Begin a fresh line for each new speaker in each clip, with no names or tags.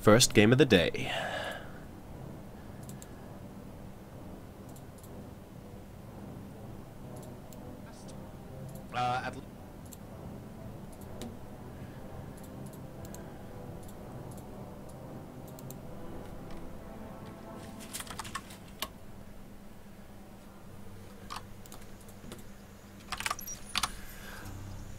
First game of the day.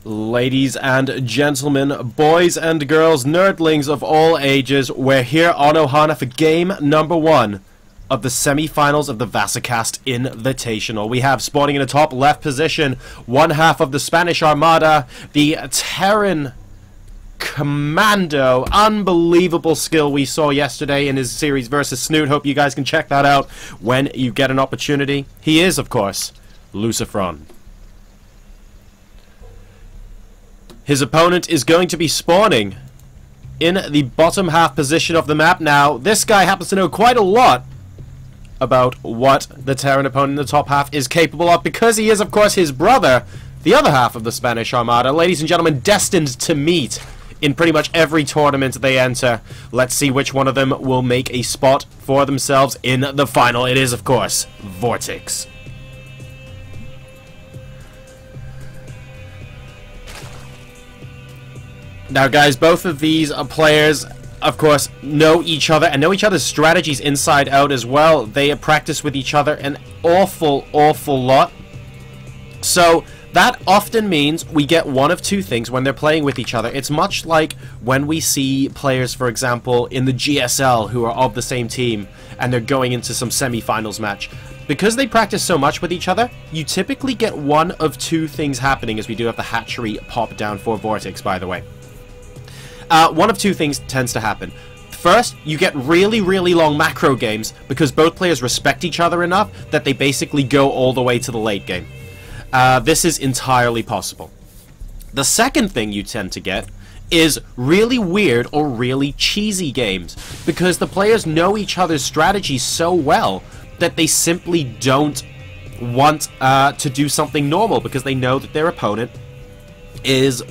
Ladies and gentlemen, boys and girls, nerdlings of all ages, we're here on Ohana for game number 1 of the semifinals of the Vasacast Invitational. We have spawning in the top left position, one half of the Spanish Armada, the Terran Commando. Unbelievable skill we saw yesterday in his series versus Snoot. Hope you guys can check that out when you get an opportunity. He is, of course, LucifroN. His opponent is going to be spawning in the bottom half position of the map. Now, this guy happens to know quite a lot about what the Terran opponent in the top half is capable of, because he is, of course, his brother, the other half of the Spanish Armada. Ladies and gentlemen, destined to meet in pretty much every tournament they enter. Let's see which one of them will make a spot for themselves in the final. It is, of course, VortiX. Now, guys, both of these players, of course, know each other and know each other's strategies inside out as well. They practice with each other an awful lot. So that often means we get one of two things when they're playing with each other. It's much like when we see players, for example, in the GSL who are of the same team and they're going into some semifinals match. Because they practice so much with each other, you typically get one of two things happening, as we do have the hatchery pop down for VortiX, by the way. One of two things tends to happen. First, you get really long macro games because both players respect each other enough that they basically go all the way to the late game. This is entirely possible. The second thing you tend to get is really weird or really cheesy games because the players know each other's strategies so well that they simply don't want to do something normal because they know that their opponent is...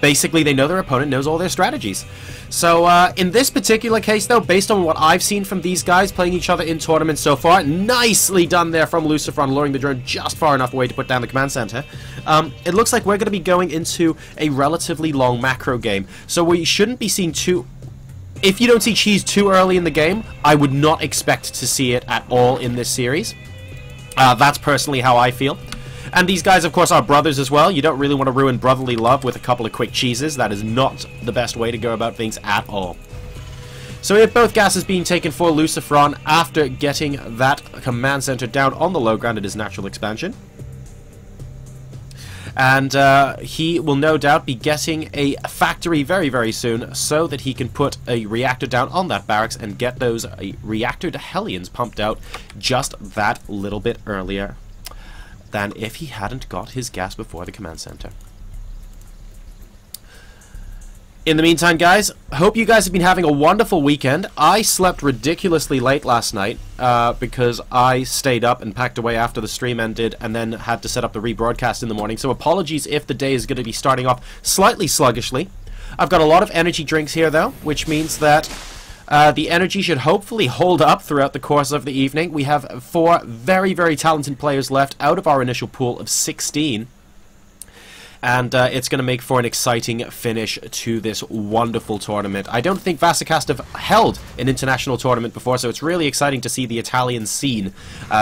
Basically, they know their opponent knows all their strategies. So, in this particular case, though, based on what I've seen from these guys playing each other in tournaments so far, nicely done there from LucifroN, luring the drone just far enough away to put down the command center. It looks like we're going to be going into a relatively long macro game. So we shouldn't be seeing too... If you don't see cheese too early in the game, I would not expect to see it at all in this series. That's personally how I feel. And these guys, of course, are brothers as well. You don't really want to ruin brotherly love with a couple of quick cheeses. That is not the best way to go about things at all. So we have both gases being taken for LucifroN after getting that command center down on the low ground at his natural expansion. And he will no doubt be getting a factory very soon so that he can put a reactor down on that barracks and get those reactor Hellions pumped out just that little bit earlier than if he hadn't got his gas before the command center. In the meantime, guys, hope you guys have been having a wonderful weekend. I slept ridiculously late last night because I stayed up and packed away after the stream ended and then had to set up the rebroadcast in the morning. So apologies if the day is going to be starting off slightly sluggishly. I've got a lot of energy drinks here, though, which means that the energy should hopefully hold up throughout the course of the evening. We have 4 very talented players left out of our initial pool of 16. And it's going to make for an exciting finish to this wonderful tournament. I don't think Vasacast have held an international tournament before, so it's really exciting to see the Italian scene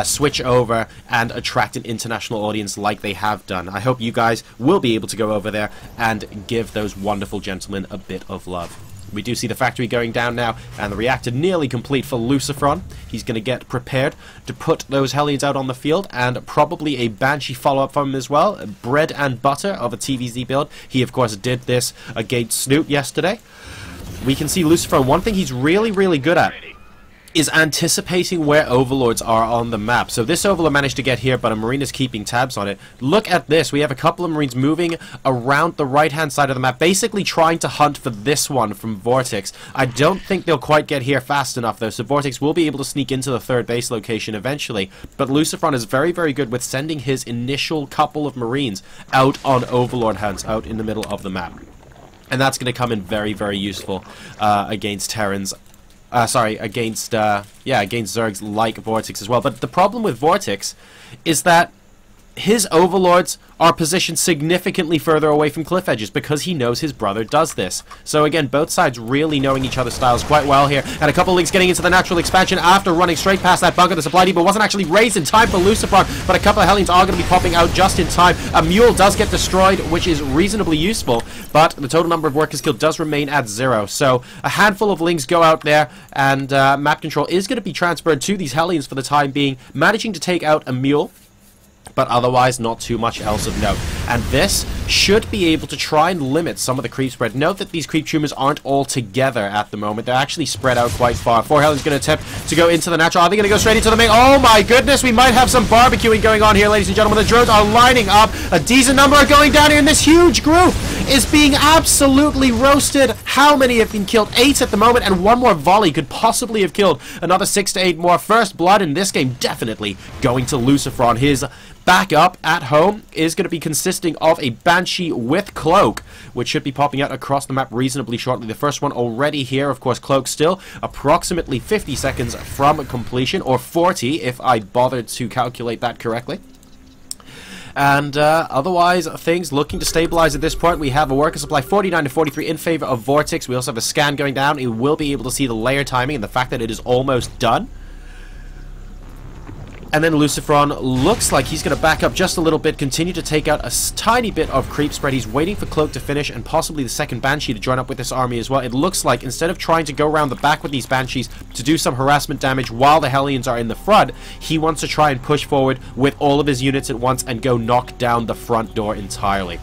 switch over and attract an international audience like they have done. I hope you guys will be able to go over there and give those wonderful gentlemen a bit of love. We do see the factory going down now, and the reactor nearly complete for LucifroN. He's going to get prepared to put those Hellions out on the field, and probably a Banshee follow-up from him as well. Bread and butter of a TVZ build. He, of course, did this against Snoot yesterday. We can see LucifroN. One thing he's really good at is anticipating where overlords are on the map. So this overlord managed to get here, but a marine is keeping tabs on it. Look at this. We have a couple of marines moving around the right-hand side of the map, basically trying to hunt for this one from VortiX. I don't think they'll quite get here fast enough, though, so VortiX will be able to sneak into the third base location eventually. But LucifroN is very good with sending his initial couple of marines out on overlord hunts out in the middle of the map. And that's going to come in very, very useful against Terrans. Against Zergs like VortiX as well. But the problem with VortiX is that his overlords are positioned significantly further away from cliff edges because he knows his brother does this. So again, both sides really knowing each other's styles quite well here. And a couple of links getting into the natural expansion after running straight past that bunker. The supply depot wasn't actually raised in time for LucifroN, but a couple of Hellions are going to be popping out just in time. A mule does get destroyed, which is reasonably useful, but the total number of workers killed does remain at 0. So a handful of links go out there, and map control is going to be transferred to these Hellions for the time being, managing to take out a mule, but otherwise not too much else of note. And this should be able to try and limit some of the creep spread. Note that these creep tumors aren't all together at the moment. They're actually spread out quite far. 4 Hellions going to attempt to go into the natural. Are they going to go straight into the main? Oh my goodness, we might have some barbecuing going on here, ladies and gentlemen. The drones are lining up. A decent number are going down here, and this huge group is being absolutely roasted. How many have been killed? 8 at the moment, and one more volley could possibly have killed another 6 to 8 more. First blood in this game definitely going to LucifroN. His backup at home is going to be consisting of a Banshee with Cloak, which should be popping out across the map reasonably shortly. The first one already here, of course. Cloak still approximately 50 seconds from completion, or 40 if I bothered to calculate that correctly. And otherwise, things looking to stabilize at this point. We have a worker supply 49 to 43 in favor of VortiX. We also have a scan going down. You will be able to see the layer timing and the fact that it is almost done. And then LucifroN looks like he's going to back up just a little bit, continue to take out a tiny bit of creep spread. He's waiting for Cloak to finish and possibly the second Banshee to join up with this army as well. It looks like instead of trying to go around the back with these Banshees to do some harassment damage while the Hellions are in the front, he wants to try and push forward with all of his units at once and go knock down the front door entirely.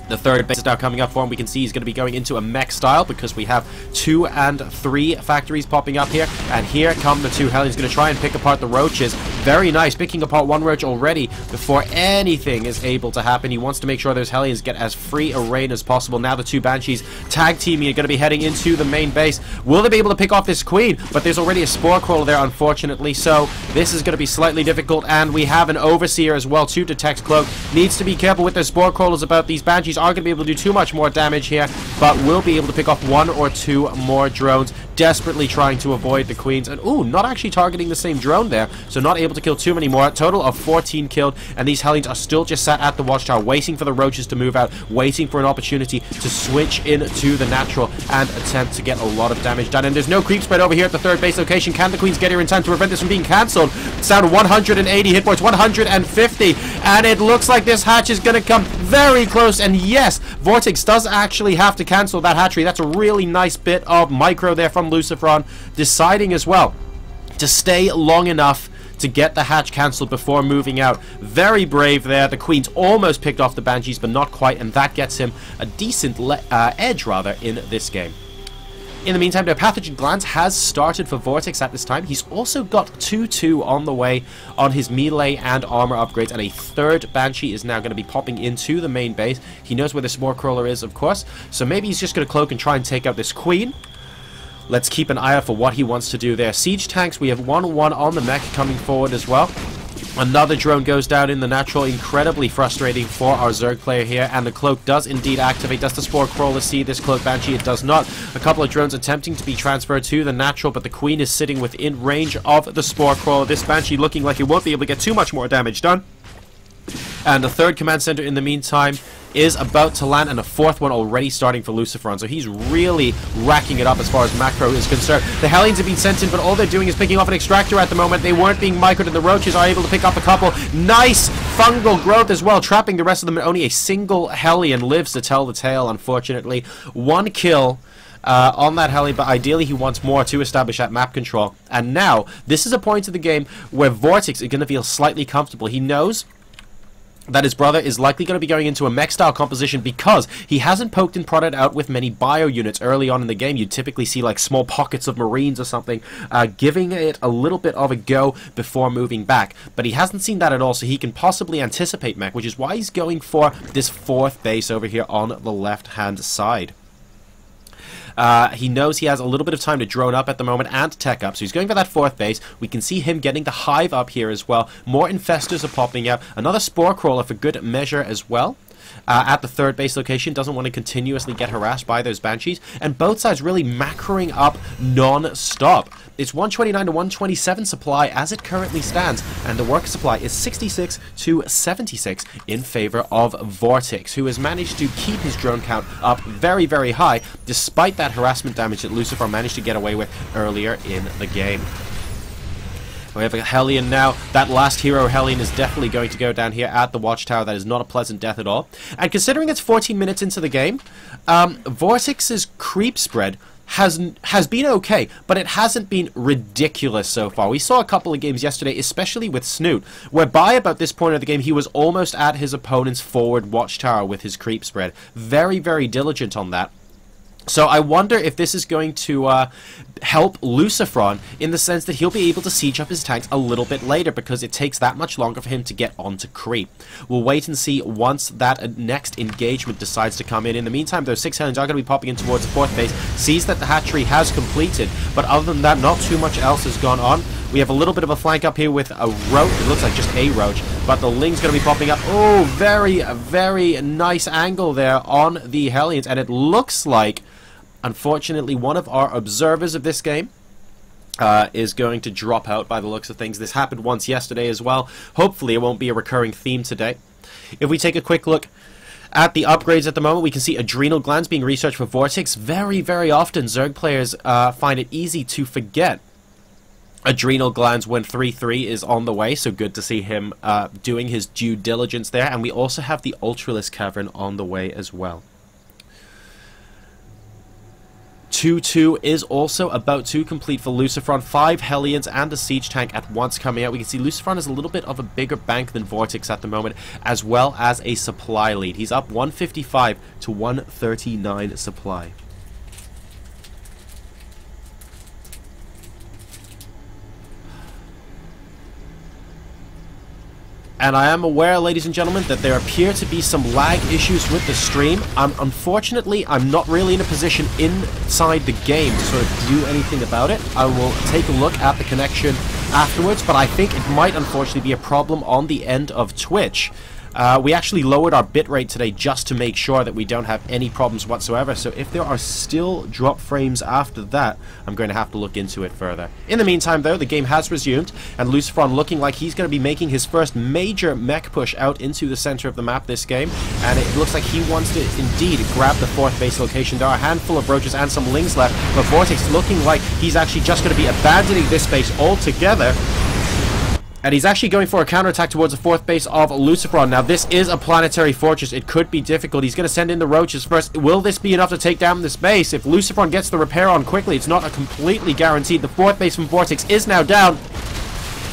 The third base is now coming up for him. We can see he's going to be going into a mech style because we have 2 and 3 factories popping up here. And here come the 2 Hellions. Going to try and pick apart the roaches. Very nice. Picking apart one roach already before anything is able to happen. He wants to make sure those Hellions get as free a reign as possible. Now the 2 Banshees tag teaming are going to be heading into the main base. Will they be able to pick off this queen? But there's already a spore crawler there, unfortunately. So this is going to be slightly difficult. And we have an overseer as well to detect Cloak. Needs to be careful with the spore crawlers about these Banshees. Aren't going to be able to do too much more damage here, but will be able to pick off 1 or 2 more drones, desperately trying to avoid the queens. And ooh, not actually targeting the same drone there, so not able to kill too many more. Total of 14 killed, and these Hellions are still just sat at the watchtower waiting for the roaches to move out, waiting for an opportunity to switch into the natural and attempt to get a lot of damage done. And there's no creep spread over here at the third base location. Can the queens get here in time to prevent this from being cancelled? It's down to 180 hit points, 150, and it looks like this hatch is going to come very close. And yes, VortiX does actually have to cancel that hatchery. That's a really nice bit of micro there from LucifroN, deciding as well to stay long enough to get the hatch cancelled before moving out. Very brave there. The queens almost picked off the Banshees, but not quite, and that gets him a decent edge rather in this game. In the meantime, the Pathogen Glance has started for VortiX at this time. He's also got 2-2 on the way on his melee and armor upgrades, and a third Banshee is now going to be popping into the main base. He knows where the Spore Crawler is, of course, so maybe he's just going to cloak and try and take out this queen. Let's keep an eye out for what he wants to do there. Siege tanks, we have 1-1 on the mech coming forward as well. Another drone goes down in the natural. Incredibly frustrating for our Zerg player here. And the cloak does indeed activate. Does the Spore Crawler see this cloak Banshee? It does not. A couple of drones attempting to be transferred to the natural, but the queen is sitting within range of the Spore Crawler. This Banshee looking like it won't be able to get too much more damage done. And the third command center in the meantime is about to land, and a fourth one already starting for LucifroN. So he's really racking it up as far as macro is concerned. The Hellions have been sent in, but all they're doing is picking off an extractor at the moment. They weren't being microed, and the roaches are able to pick up a couple. Nice fungal growth as well, trapping the rest of them. Only a single Hellion lives to tell the tale, unfortunately. 1 kill on that Heli, but ideally he wants more to establish that map control. And now, this is a point of the game where VortiX is going to feel slightly comfortable. He knows that his brother is likely going to be going into a mech-style composition because he hasn't poked and prodded out with many bio units early on in the game. You'd typically see like small pockets of Marines or something, giving it a little bit of a go before moving back. But he hasn't seen that at all, so he can possibly anticipate mech, which is why he's going for this fourth base over here on the left-hand side. He knows he has a little bit of time to drone up at the moment and tech up, so he's going for that fourth base. We can see him getting the hive up here as well. More infestors are popping out. Another Spore Crawler for good measure as well. at the third base location, doesn't want to continuously get harassed by those Banshees, and both sides really macroing up non-stop. It's 129 to 127 supply as it currently stands, and the worker supply is 66 to 76 in favor of VortiX, who has managed to keep his drone count up very, very high, despite that harassment damage that LucifroN managed to get away with earlier in the game. We have a Hellion now. That last hero Hellion is definitely going to go down here at the Watchtower. That is not a pleasant death at all. And considering it's 14 minutes into the game, VortiX's creep spread has been okay, but it hasn't been ridiculous so far. We saw a couple of games yesterday, especially with Snoot, where by about this point of the game, he was almost at his opponent's forward Watchtower with his creep spread. Very, very diligent on that. So I wonder if this is going to help LucifroN in the sense that he'll be able to siege up his tanks a little bit later, because it takes that much longer for him to get onto creep. We'll wait and see once that next engagement decides to come in. In the meantime, those 6 Hellions are going to be popping in towards the fourth base. Sees that the hatchery has completed, but other than that, not too much else has gone on. We have a little bit of a flank up here with a roach. It looks like just a roach, but the Ling's going to be popping up. Oh, very, very nice angle there on the Hellions, and it looks like, unfortunately, one of our observers of this game is going to drop out by the looks of things. This happened once yesterday as well. Hopefully it won't be a recurring theme today. If we take a quick look at the upgrades at the moment, we can see Adrenal Glands being researched for VortiX. Very, very often Zerg players find it easy to forget Adrenal Glands when 3-3 is on the way, so good to see him doing his due diligence there. And we also have the Ultralisk Cavern on the way as well. 2-2 is also about to complete for LucifroN. 5 Hellions and a siege tank at once coming out. We can see LucifroN is a little bit of a bigger bank than VortiX at the moment, as well as a supply lead. He's up 155 to 139 supply. And I am aware, ladies and gentlemen, that there appear to be some lag issues with the stream. Unfortunately, I'm not really in a position inside the game to sort of do anything about it. I will take a look at the connection afterwards, but I think it might unfortunately be a problem on the end of Twitch. We actually lowered our bitrate today just to make sure that we don't have any problems whatsoever, so if there are still drop frames after that, I'm going to have to look into it further. In the meantime, though, the game has resumed, and LucifroN looking like he's going to be making his first major mech push out into the center of the map this game, and it looks like he wants to indeed grab the fourth base location. There are a handful of roaches and some Lings left, but VortiX looking like he's actually just going to be abandoning this base altogether. And he's actually going for a counterattack towards the fourth base of LucifroN. Now, this is a planetary fortress. It could be difficult. He's going to send in the roaches first. Will this be enough to take down this base? If LucifroN gets the repair on quickly, it's not a completely guaranteed. The fourth base from VortiX is now down,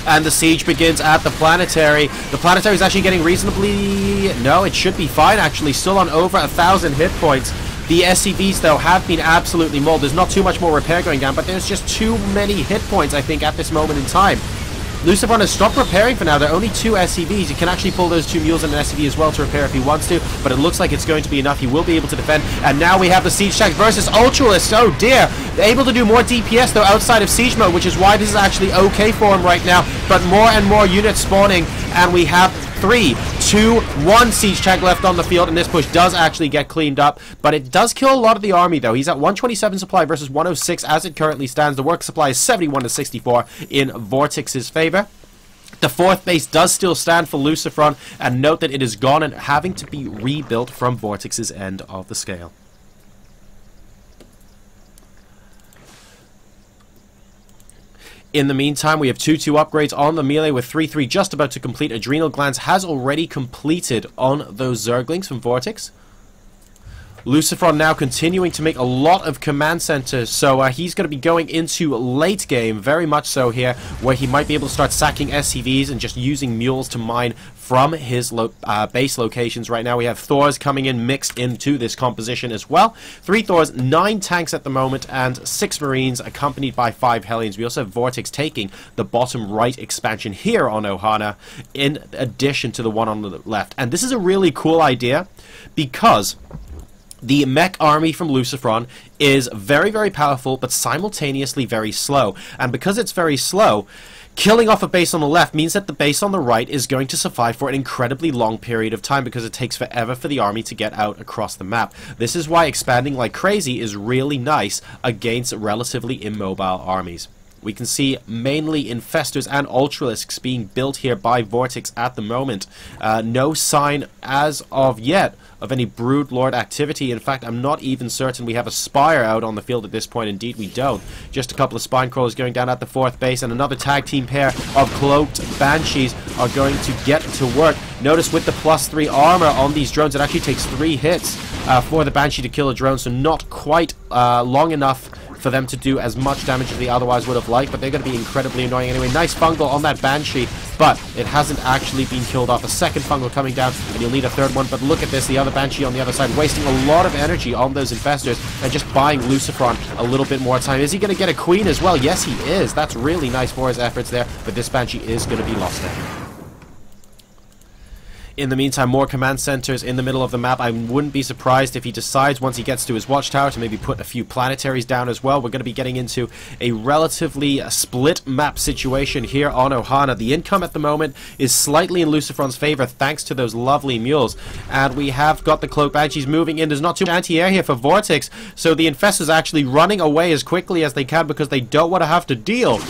and the siege begins at the planetary. The planetary is actually getting reasonably... No, it should be fine, actually. Still on over 1,000 hit points. The SCVs, though, have been absolutely mauled. There's not too much more repair going down, but there's just too many hit points, I think, at this moment in time. LucifroN has stopped repairing for now. There are only 2 SCVs. He can actually pull those 2 mules and an SCV as well to repair if he wants to, but it looks like it's going to be enough. He will be able to defend, and now we have the siege tank versus Ultralisk. Oh dear. They're able to do more DPS, though, outside of siege mode, which is why this is actually okay for him right now, but more and more units spawning, and we have 3, 2, 1 siege tank left on the field, and this push does actually get cleaned up, but it does kill a lot of the army, though. He's at 127 supply versus 106 as it currently stands. The work supply is 71 to 64 in VortiX's favor. The fourth base does still stand for LucifroN, and note that it is gone and having to be rebuilt from VortiX's end of the scale. In the meantime, we have 2-2 upgrades on the melee with 3-3 just about to complete. Adrenal Glands has already completed on those Zerglings from VortiX. LucifroN now continuing to make a lot of command centers, so he's going to be going into late game, very much so here, where he might be able to start sacking SCVs and just using mules to mine from his base locations. Right now we have Thors coming in mixed into this composition as well. 3 Thors, 9 tanks at the moment, and 6 Marines accompanied by 5 Hellions. We also have VortiX taking the bottom right expansion here on Ohana in addition to the one on the left. And this is a really cool idea because the mech army from LucifroN is very, very powerful, but simultaneously very slow. And because it's very slow, Killing off a base on the left means that the base on the right is going to survive for an incredibly long period of time because it takes forever for the army to get out across the map. This is why expanding like crazy is really nice against relatively immobile armies. We can see mainly Infestors and Ultralisks being built here by VortiX at the moment. No sign as of yet of any Broodlord activity. In fact, I'm not even certain we have a Spire out on the field at this point. Indeed, we don't. Just a couple of Spine Crawlers going down at the 4th base, and another tag team pair of Cloaked Banshees are going to get to work. Notice with the +3 armor on these drones, it actually takes 3 hits for the Banshee to kill a drone, so not quite long enough for them to do as much damage as they otherwise would have liked, but they're going to be incredibly annoying anyway. Nice fungal on that Banshee, but it hasn't actually been killed off. A second fungal coming down, and you'll need a third one, but look at this, the other Banshee on the other side, wasting a lot of energy on those Infestors, and just buying LucifroN a little bit more time. Is he going to get a Queen as well? Yes, he is. That's really nice for his efforts there, but this Banshee is going to be lost there. In the meantime, more command centers in the middle of the map. I wouldn't be surprised if he decides, once he gets to his watchtower, to maybe put a few planetaries down as well. We're going to be getting into a relatively split map situation here on Ohana. The income at the moment is slightly in LucifroN's favor, thanks to those lovely mules. And we have got the Cloak Banshees moving in. There's not too much anti-air here for VortiX, so the Infestors actually running away as quickly as they can because they don't want to have to deal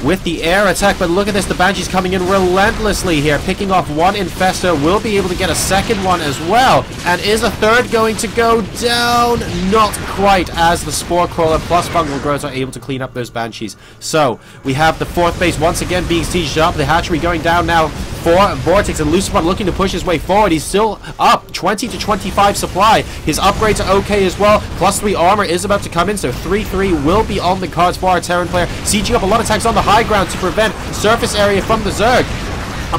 with the air attack. But look at this, the Banshees coming in relentlessly here, picking off one Infestor, will be able to get a second one as well, and is a third going to go down? Not quite, as the Spore Crawler plus Fungal Growths are able to clean up those Banshees. So we have the 4th base once again being sieged up, the hatchery going down now for VortiX, and LucifroN looking to push his way forward. He's still up 20 to 25 supply. His upgrades are okay as well. +3 armor is about to come in, so 3-3 will be on the cards for our Terran player, sieging up a lot of tanks on the high ground to prevent surface area from the Zerg.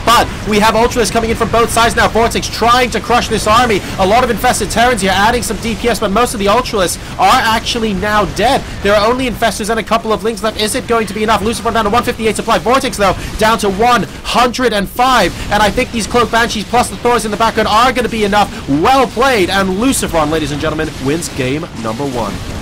But we have Ultralisks coming in from both sides now. VortiX trying to crush this army. A lot of infested Terrans here, adding some DPS, but most of the Ultralisks are actually now dead. There are only Infestors and a couple of Lings left. Is it going to be enough? LucifroN down to 158 supply. VortiX, though, down to 105. And I think these Cloak Banshees plus the Thors in the background are going to be enough. Well played. And LucifroN, ladies and gentlemen, wins game number 1.